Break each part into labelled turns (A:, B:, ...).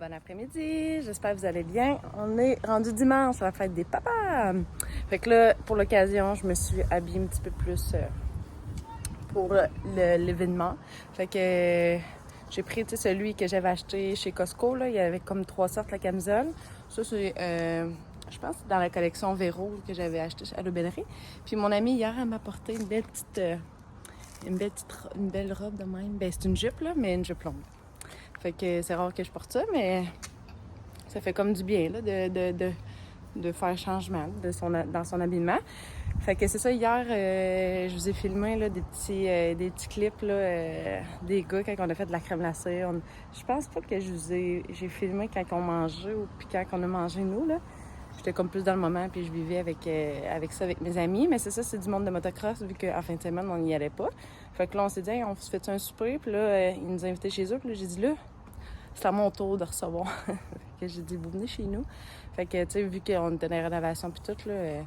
A: Bon après-midi, j'espère que vous allez bien. On est rendu dimanche à la fête des papas. Fait que là, pour l'occasion, je me suis habillée un petit peu plus pour l'événement. Fait que j'ai pris celui que j'avais acheté chez Costco. Là. Il y avait comme 3 sortes la camisole. Ça, c'est, je pense, dans la collection Véro que j'avais acheté à l'aubainerie. Puis mon amie, hier, elle m'a apporté une belle robe de même. Ben, c'est une jupe, là, mais une jupe longue. Fait que c'est rare que je porte ça, mais ça fait comme du bien là, de faire changement dans son habillement. Fait que c'est ça, hier, je vous ai filmé là, des petits clips là, des gars quand on a fait de la crème glacée. Je pense pas que j'ai filmé quand on mangeait ou puis quand on a mangé nous. Là. J'étais comme plus dans le moment, puis je vivais avec ça, avec mes amis. Mais c'est ça, c'est du monde de motocross, vu qu'en fin de semaine, on n'y allait pas. Fait que là, on s'est dit, hey, on se fait un souper, puis là, ils nous ont invités chez eux. Puis là, j'ai dit, là, c'est à mon tour de recevoir. Fait que j'ai dit, vous venez chez nous. Fait que, tu sais, vu qu'on était dans les rénovations, puis tout, là,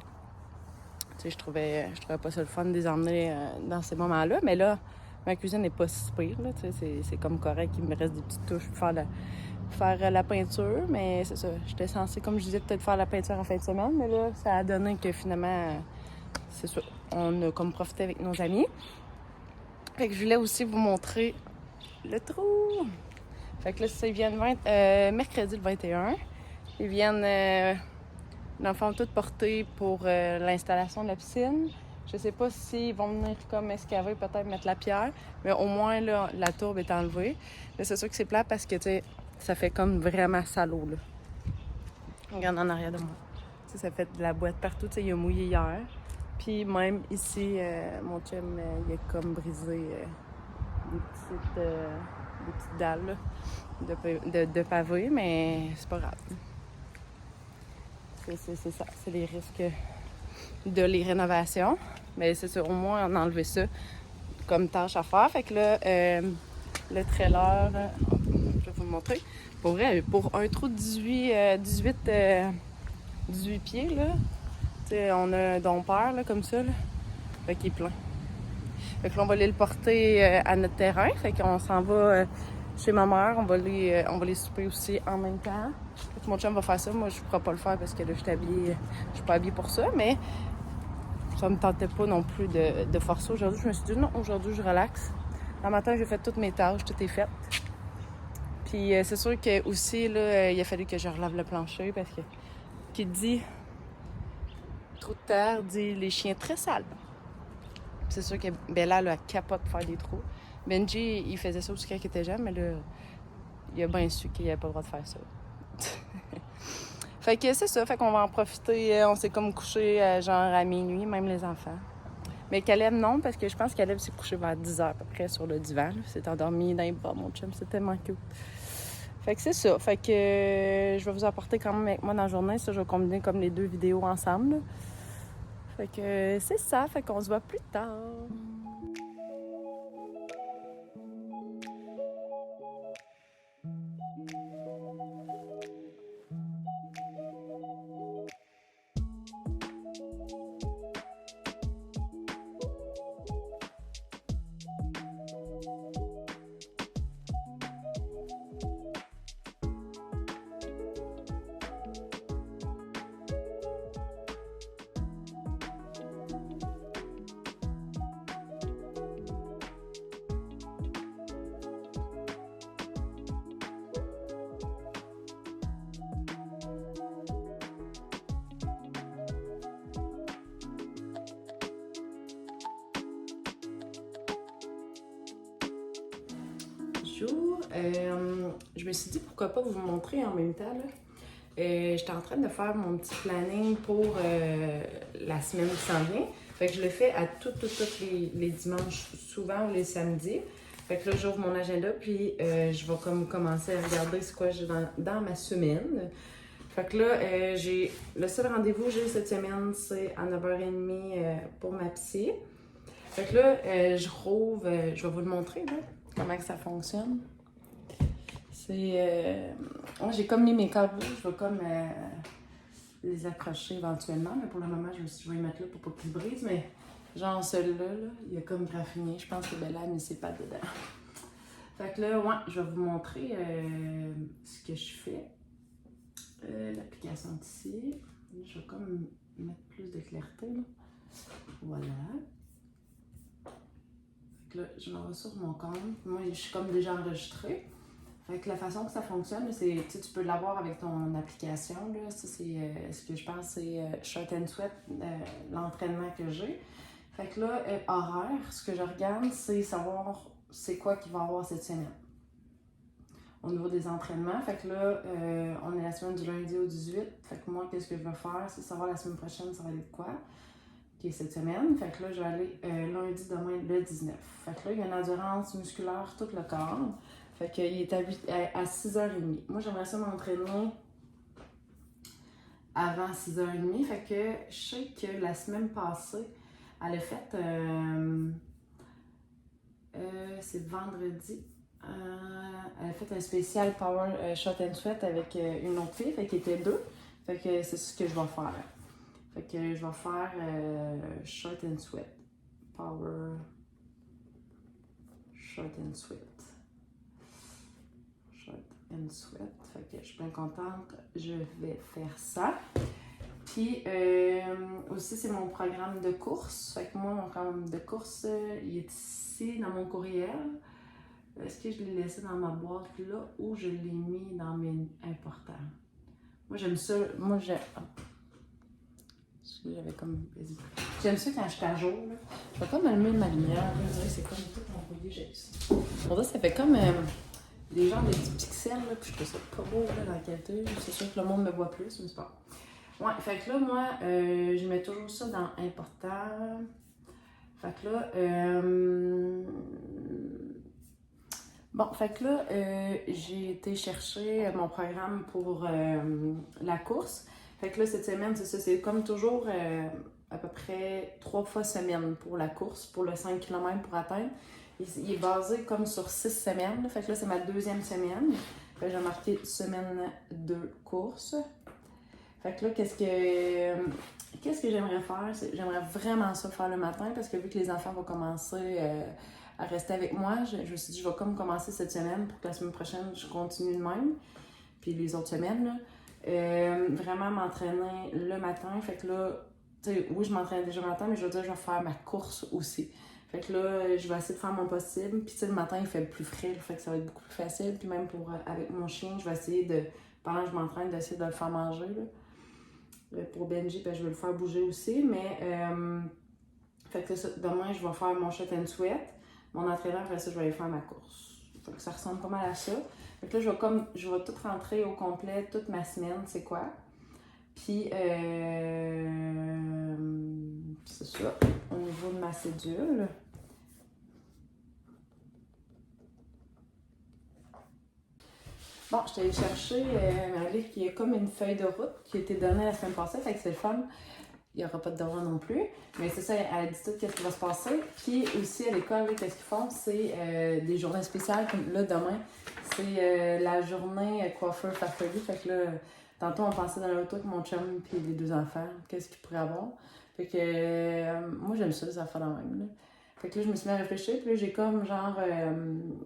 A: tu sais, je trouvais pas ça le fun de les emmener dans ces moments-là. Mais là, ma cuisine n'est pas si pire, là, tu sais, c'est comme correct. Il me reste des petites touches pour faire la peinture, mais c'est ça. J'étais censée, comme je disais, peut-être faire la peinture en fin de semaine, mais là, ça a donné que finalement, c'est ça. On a comme profité avec nos amis. Fait que je voulais aussi vous montrer le trou. Fait que là, ça, ils viennent mercredi le 21. Ils viennent, dans le fond, tout porter pour l'installation de la piscine. Je sais pas s'ils vont venir comme excaver, peut-être mettre la pierre, mais au moins, là, la tourbe est enlevée. Là, c'est sûr que c'est plat parce que, tu sais, ça fait comme vraiment salaud, là. Regarde en arrière de moi. Tu sais, ça fait de la boîte partout. Tu sais, il a mouillé hier. Puis même ici, mon chum, il a comme brisé des petites dalles là, de pavé, mais c'est pas grave. C'est ça, c'est les risques de les rénovations. Mais c'est ça, au moins on a enlevé ça comme tâche à faire. Fait que là, le trailer, je vais vous le montrer. Pour vrai, pour un trou de 18 pieds, là, t'sais, on a un dompeur là, comme ça, là, fait qu'il est plein. Fait que là, on va aller le porter à notre terrain. Fait qu'on s'en va chez ma mère. On va les souper aussi en même temps. Fait que mon chum va faire ça. Moi, je ne pourrai pas le faire parce que là, je suis pas habillée pour ça. Mais ça me tentait pas non plus de forcer aujourd'hui. Je me suis dit non, aujourd'hui, je relaxe. Le matin, j'ai fait toutes mes tâches. Tout est fait. Puis c'est sûr que aussi, là, il a fallu que je relave le plancher parce que qui dit trou de terre dit les chiens très sales. C'est sûr que Bella, là, elle capote de faire des trous. Benji, il faisait ça aussi quand il était jeune, mais là, il a bien su qu'il n'avait pas le droit de faire ça. Fait que c'est ça, fait qu'on va en profiter. On s'est comme couché genre à minuit, même les enfants. Mais Caleb, non, parce que je pense que Caleb s'est couché vers 10h à peu près sur le divan. Il s'est endormi dans les bras, mon chum, c'est tellement cute. Fait que c'est ça, fait que je vais vous apporter quand même avec moi dans la journée. Ça, je vais combiner comme les deux vidéos ensemble. Là. Fait que c'est ça, fait qu'on se voit plus tard. Je me suis dit pourquoi pas vous montrer en même temps. J'étais en train de faire mon petit planning pour la semaine qui s'en vient. Fait que je le fais à tous les dimanches, souvent ou les samedis. Fait que là, j'ouvre mon agenda puis je vais comme commencer à regarder ce que j'ai dans ma semaine. Fait que là, le seul rendez-vous que j'ai cette semaine, c'est à 9h30 pour ma psy. Fait que là, je rouvre, je vais vous le montrer là, comment que ça fonctionne. J'ai comme mis mes câbles, je vais comme les accrocher éventuellement, mais pour le moment, je vais les mettre là pour pas qu'ils brisent, mais genre celui-là, là, il a comme graffiné, je pense que Bella a mis ses pattes dedans. Fait que là, ouais, je vais vous montrer ce que je fais. L'application est ici. Je vais comme mettre plus de clarté, là. Voilà. Fait que là, je m'en vais sur mon compte. Moi, je suis comme déjà enregistrée. Fait que la façon que ça fonctionne, c'est, tu peux l'avoir avec ton application, là. Ça, c'est ce que je pense, c'est Short and Sweat, l'entraînement que j'ai. Fait que là, horaire, ce que je regarde, c'est savoir c'est quoi qu'il va y avoir cette semaine. Au niveau des entraînements, fait que là, on est la semaine du lundi au 18. Fait que moi, qu'est-ce que je vais faire, c'est savoir la semaine prochaine, ça va aller de quoi, qui est cette semaine. Fait que là, je vais aller lundi, demain, le 19. Fait que là, il y a une endurance musculaire tout le corps. Fait qu'il est à 6h30. Moi, j'aimerais ça m'entraîner avant 6h30. Fait que je sais que la semaine passée, elle a fait, c'est vendredi, elle a fait un spécial Power Shot and Sweat avec une autre fille, fait qu'il était deux. Fait que c'est ce que je vais faire. Fait que je vais faire Shot and Sweat. Power Shot and Sweat. Shot and Sweat. Fait que je suis bien contente. Je vais faire ça. Puis aussi, c'est mon programme de course. Fait que moi, mon programme de course, il est ici dans mon courriel. Est-ce que je l'ai laissé dans ma boîte là ou je l'ai mis dans mes importants? Moi, j'aime ça. Moi, j'avais comme. J'aime ça quand je suis à jour. Là. Je vais comme allumer ma lumière. Je dirais que c'est comme tout envoyé, j'ai ça. On dirait que ça fait comme des genres de petits pixels. Là, puis je trouve ça pas beau là, dans la qualité. C'est sûr que le monde me voit plus, mais c'est pas. Ouais, fait que là, moi, je mets toujours ça dans important. Fait que là, bon, fait que là, j'ai été chercher mon programme pour la course. Fait que là, cette semaine, c'est ça, c'est comme toujours à peu près 3 fois semaine pour la course, pour le 5 km pour atteindre. Il est basé comme sur 6 semaines. Fait que là, c'est ma deuxième semaine. Fait que j'ai marqué semaine 2 course. Fait que là, qu'est-ce que j'aimerais faire? J'aimerais vraiment ça faire le matin parce que vu que les enfants vont commencer à rester avec moi, je me suis dit, je vais comme commencer cette semaine pour que la semaine prochaine, je continue de même. Puis les autres semaines, là, vraiment m'entraîner le matin. Fait que là, tu sais, oui, je m'entraîne déjà le matin, mais je veux dire, je vais faire ma course aussi. Fait que là, je vais essayer de faire mon possible. Puis tu sais, le matin, il fait plus frais, fait que ça va être beaucoup plus facile. Puis même avec mon chien, je vais essayer de, pendant que je m'entraîne, d'essayer de le faire manger, là. Pour Benji, ben, je vais le faire bouger aussi, mais fait que ça, demain, je vais faire mon shot and sweat. Mon entraîneur, après ça, je vais aller faire ma course. Fait que ça ressemble pas mal à ça. Fait que là, je vais tout rentrer au complet, toute ma semaine, c'est quoi. Puis, c'est ça, au niveau de ma cédule. Bon, je suis allée chercher un livre qui est comme une feuille de route qui a été donnée la semaine passée, fait que c'est le fun. Il n'y aura pas de devoir non plus. Mais c'est ça, elle dit tout ce qui va se passer. Puis aussi, à l'école, qu'est-ce qu'ils font? C'est des journées spéciales. Comme là, demain, c'est la journée coiffeur farfelu. Fait que là, tantôt, on pensait dans l'auto avec mon chum puis les deux enfants. Qu'est-ce qu'ils pourraient avoir? Fait que moi, j'aime ça, les enfants dans même. Là. Fait que là, je me suis mis à réfléchir. Puis là, j'ai comme genre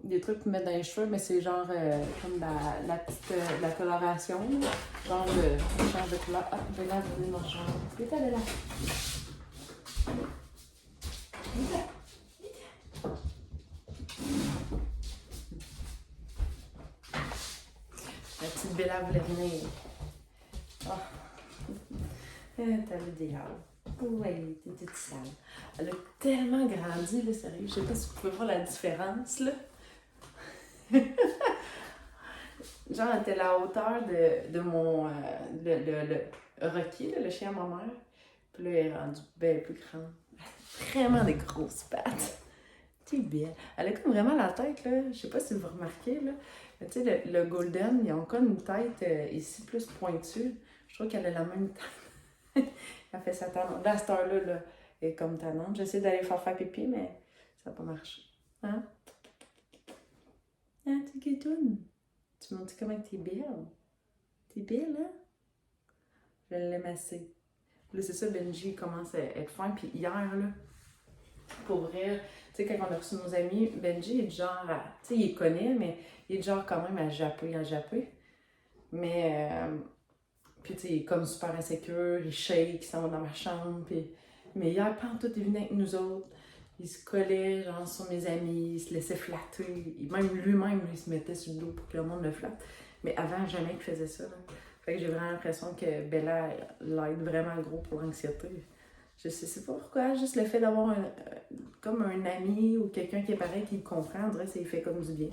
A: des trucs pour mettre dans les cheveux, mais c'est genre comme la petite la coloration. Là. Genre de change de couleur. Ah, je vais là, je vais mon change. Vite, allez là. La petite Bella voulait venir. Oh. T'as le diable. Oui, t'es toute sale. Elle a tellement grandi, là, sérieux. Je sais pas si vous pouvez voir la différence, là. Genre, elle était à la hauteur de mon... le Rocky, là, le chien à ma mère. Puis là, elle est rendue bien plus grande. Vraiment des grosses pattes. T'es belle. Elle a comme vraiment la tête, là. Je sais pas si vous remarquez, là. Mais tu sais, le Golden, ils ont comme une tête ici plus pointue. Je trouve qu'elle a la même tête. Elle fait sa tannante. Là, à cette heure-là, là, elle est comme tannante. J'essaie d'aller faire pipi, mais ça n'a pas marché. Hein? Ah, tu guetounes. Tu m'as dit comment t'es belle. T'es belle, hein? Je l'aime assez. Là, c'est ça, Benji commence à être fin. Puis hier, là, pour vrai, tu sais, quand on a reçu nos amis, Benji est du genre, tu sais, il les connaît, mais il est du genre quand même à japper. Mais, puis tu sais, il est comme super insécure, il shake, il s'en va dans ma chambre, puis... Mais hier, tout il venait avec nous autres. Il se collait, genre, sur mes amis, il se laissait flatter. Même lui-même, il se mettait sur le dos pour que le monde le flatte. Mais avant, jamais qu'il faisait ça, là. Fait que j'ai vraiment l'impression que Bella l'aide vraiment gros pour l'anxiété. Je sais pas pourquoi, juste le fait d'avoir comme un ami ou quelqu'un qui est pareil, qui le comprend, on dirait que ça lui fait comme du bien.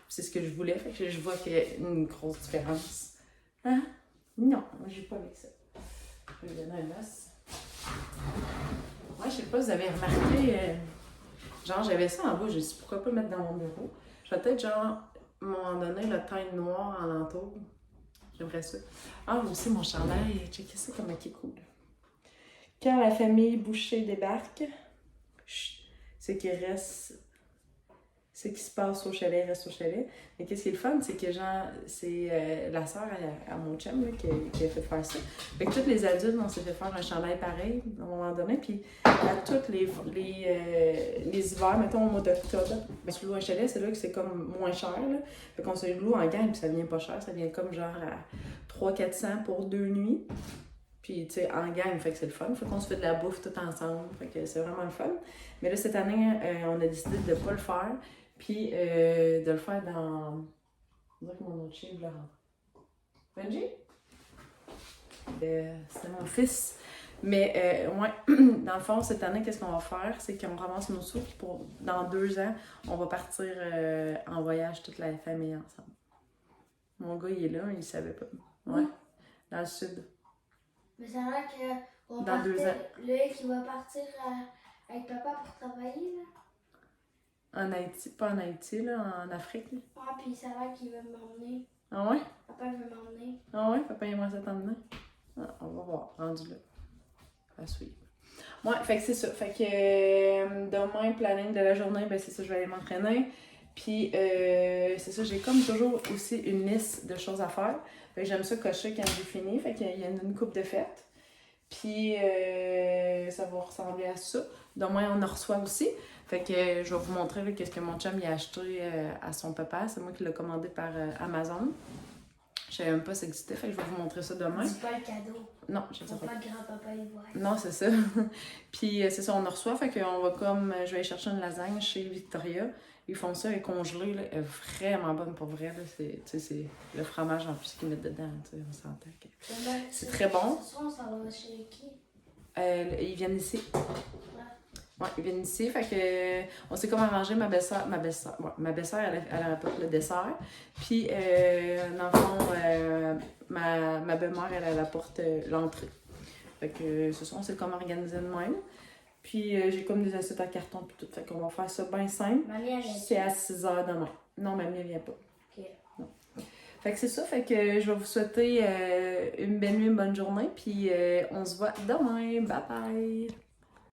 A: C'est ce que je voulais, fait que je vois qu'il y a une grosse différence. Hein? Non, moi j'ai pas avec ça. Je vais lui donner un os. Ouais, je sais pas, vous avez remarqué, genre j'avais ça en bas, je me suis dit pourquoi pas le mettre dans mon bureau. Je vais peut-être genre, à un moment donné, le teint noir en l'entour. J'aimerais ça. Ah, aussi mon chandail, checkez ça comme il est cool. Quand la famille Boucher débarque, ce qui reste, ce qui se passe au chalet reste au chalet. Mais qu'est-ce qui est le fun, c'est que genre, c'est la sœur à mon chum là, qui a fait faire ça. Fait que tous les adultes, on s'est fait faire un chandail pareil à un moment donné. Puis à tous les hivers, mettons au mois d'octobre, ben, si tu loues un chalet, c'est là que c'est comme moins cher. Là. Fait qu'on se loue en gang, puis ça vient pas cher. Ça vient comme genre à 300-400 pour 2 nuits. Puis, tu sais, en gang, fait que c'est le fun. Fait qu'on se fait de la bouffe tout ensemble. Fait que c'est vraiment le fun. Mais là, cette année, on a décidé de ne pas le faire. Puis, de le faire dans... On dirait que mon autre chien voulait rentrer. Benji? C'est mon fils. Mais, ouais, dans le fond, cette année, qu'est-ce qu'on va faire? C'est qu'on ramasse nos sous. Puis, dans 2 ans, on va partir en voyage, toute la famille ensemble. Mon gars, il est là, il savait pas. Ouais, dans le sud.
B: Mais c'est vrai que
A: dans 2 ans.
B: Loïc, il va partir avec papa pour travailler, là.
A: En Haïti, pas en Haïti, là, en Afrique. Là.
B: Ah, puis c'est vrai qu'il veut m'emmener.
A: Ah ouais?
B: Papa veut m'emmener.
A: Ah ouais? Papa aimerait ça t'emmener? Ah, on va voir, rendu là. À suivre. Ouais, fait que c'est ça. Fait que demain, planning de la journée, ben c'est ça, je vais aller m'entraîner. Puis c'est ça, j'ai comme toujours aussi une liste de choses à faire. Fait que j'aime ça cocher quand j'ai fini. Fait qu'il y a une coupe de fête. Puis ça va ressembler à ça. Demain, on en reçoit aussi. Fait que je vais vous montrer là, qu'est-ce que mon chum il a acheté à son papa. C'est moi qui l'ai commandé par Amazon. Je savais même pas ça existait, fait que je vais vous montrer ça demain.
B: C'est pas le cadeau.
A: Non, je sais pas.
B: Pas grand-papa il voit.
A: Non, c'est ça. Puis c'est ça, on en reçoit, fait qu'on va comme... Je vais aller chercher une lasagne chez Victoria. Ils font ça, elle est congelée, là. Elle est vraiment bonne pour vrai, là. C'est le fromage en plus qu'ils mettent dedans, tu sais, on s'entend que... C'est très bon.
B: Ce soir, on s'en va chez qui?
A: Ils viennent ici. Ouais, ils viennent ici, fait que on s'est comme arrangé, ma belle-sœur, elle apporte le dessert, puis dans le fond, ma belle-mère, elle apporte l'entrée. Fait que ce soir, on s'est comme organisé de même, puis j'ai comme des assiettes en carton puis tout, fait qu'on va faire ça bien simple.
B: Mamie, elle
A: c'est à 6h demain. Non, mamie, elle vient pas.
B: Ok.
A: Non. Fait que c'est ça, fait que je vais vous souhaiter une belle nuit, une bonne journée, puis on se voit demain. Bye bye!